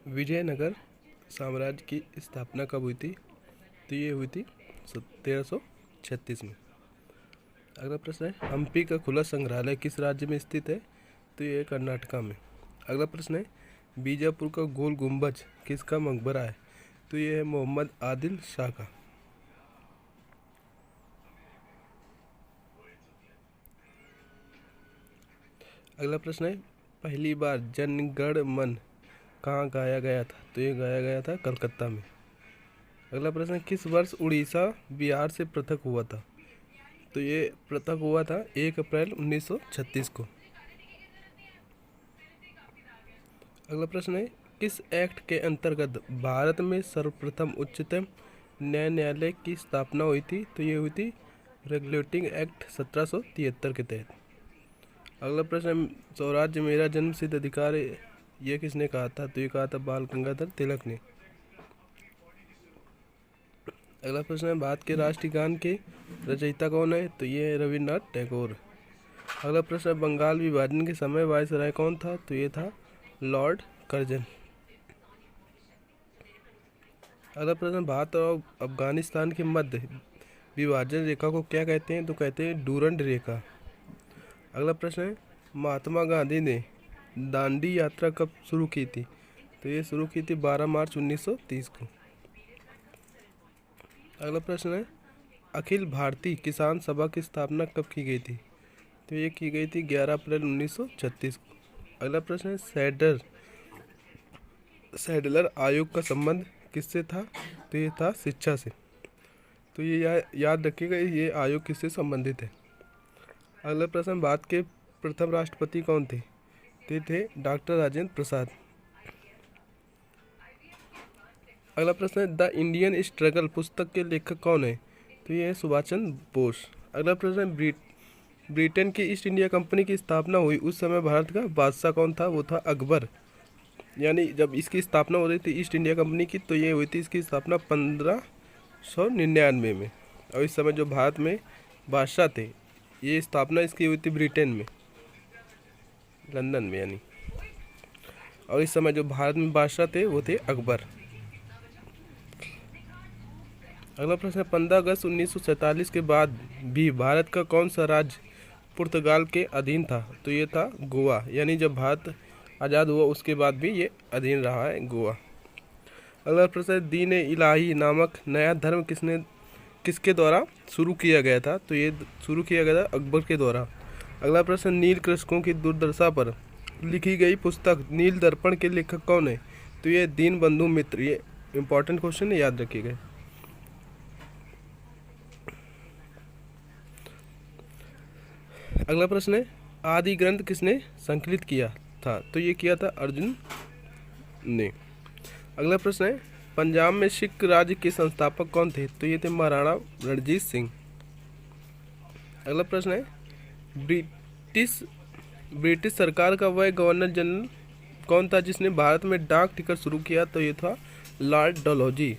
विजयनगर साम्राज्य की स्थापना कब हुई थी? तो ये हुई थी 1336 में। अगला प्रश्न है, हम्पी का खुला संग्रहालय किस राज्य में स्थित है? तो ये कर्नाटका में। अगला प्रश्न है, बीजापुर का गोल गुंबज किसका मकबरा है? तो ये है मोहम्मद आदिल शाह का। अगला प्रश्न है, पहली बार जन गण मन कहाँ गाया गया था? तो ये गाया गया था कलकत्ता में। अगला प्रश्न है, किस वर्ष उड़ीसा बिहार से पृथक हुआ था? तो ये पृथक हुआ था 1 अप्रैल 1936 को। अगला प्रश्न है, किस एक्ट के अंतर्गत भारत में सर्वप्रथम उच्चतम न्यायालय की स्थापना हुई थी? तो ये हुई थी रेगुलेटिंग एक्ट 1773 के तहत। अगला प्रश्न है, स्वराज्य मेरा जन्मसिद्ध अधिकार है, ये किसने कहा था? तो ये कहा था बाल गंगाधर तिलक ने। अगला प्रश्न है, भारत के राष्ट्रीय गान के रचयिता कौन है? तो ये है रविन्द्रनाथ टैगोर। अगला प्रश्न है, बंगाल विभाजन के समय वायसराय कौन था? तो ये था लॉर्ड कर्जन। अगला प्रश्न, भारत और अफगानिस्तान के मध्य विभाजन रेखा को क्या कहते हैं? तो कहते हैं डूरंड रेखा। अगला प्रश्न है, महात्मा गांधी ने दांडी यात्रा कब शुरू की थी? तो ये शुरू की थी 12 मार्च 1930 को। अगला प्रश्न है, अखिल भारतीय किसान सभा की स्थापना कब की गई थी? तो ये की गई थी 11 अप्रैल 1936 को। अगला प्रश्न है, सैडलर आयोग का संबंध किससे था? तो ये था शिक्षा से। तो ये याद रखिएगा, ये आयोग किससे संबंधित है। अगला प्रश्न, भारत के प्रथम राष्ट्रपति कौन थे? ते थे डॉक्टर राजेंद्र प्रसाद। अगला प्रश्न है, द इंडियन स्ट्रगल पुस्तक के लेखक कौन है? तो ये है सुभाष चंद्र बोस। अगला प्रश्न है, ब्रिटेन की ईस्ट इंडिया कंपनी की स्थापना हुई उस समय भारत का बादशाह कौन था? वो था अकबर। यानी जब इसकी स्थापना हो रही थी ईस्ट इंडिया कंपनी की, तो ये हुई थी इसकी स्थापना 1599 में। और इस समय जो भारत में बादशाह थे, ये स्थापना इसकी हुई थी ब्रिटेन में, लंदन में यानी। और इस समय जो भारत में बादशाह थे वो थे अकबर। अगला प्रश्न है, 15 अगस्त 1947 के बाद भी भारत का कौन सा राज्य पुर्तगाल के अधीन था? तो ये था गोवा। यानी जब भारत आज़ाद हुआ उसके बाद भी ये अधीन रहा है गोवा। अगला प्रश्न है, दीन इलाही नामक नया धर्म किसके द्वारा शुरू किया गया था? तो ये शुरू किया गया था अकबर के द्वारा। अगला प्रश्न, नील कृषकों की दुर्दशा पर लिखी गई पुस्तक नील दर्पण के लेखक कौन है? तो ये दीन बंधु मित्र। ये इंपॉर्टेंट क्वेश्चन है, याद रखिएगा। अगला प्रश्न है, आदि ग्रंथ किसने संकलित किया था? तो ये किया था अर्जुन ने। अगला प्रश्न है, पंजाब में सिख राज्य के संस्थापक कौन थे? तो ये थे महाराणा रणजीत सिंह। अगला प्रश्न है, ब्रिटिश सरकार का वह गवर्नर जनरल कौन था जिसने भारत में डाक टिकट शुरू किया? तो ये था लॉर्ड डलहौजी।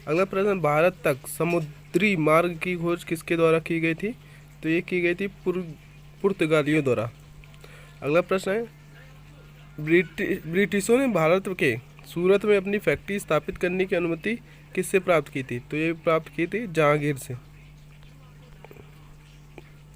अगला प्रश्न, भारत तक समुद्री मार्ग की खोज किसके द्वारा की गई थी? तो ये की गई थी पुर्तगालियों द्वारा। अगला प्रश्न है, ब्रिटिशों ने भारत के सूरत में अपनी फैक्ट्री स्थापित करने की अनुमति किससे प्राप्त की थी? तो ये प्राप्त की थी जहांगीर से।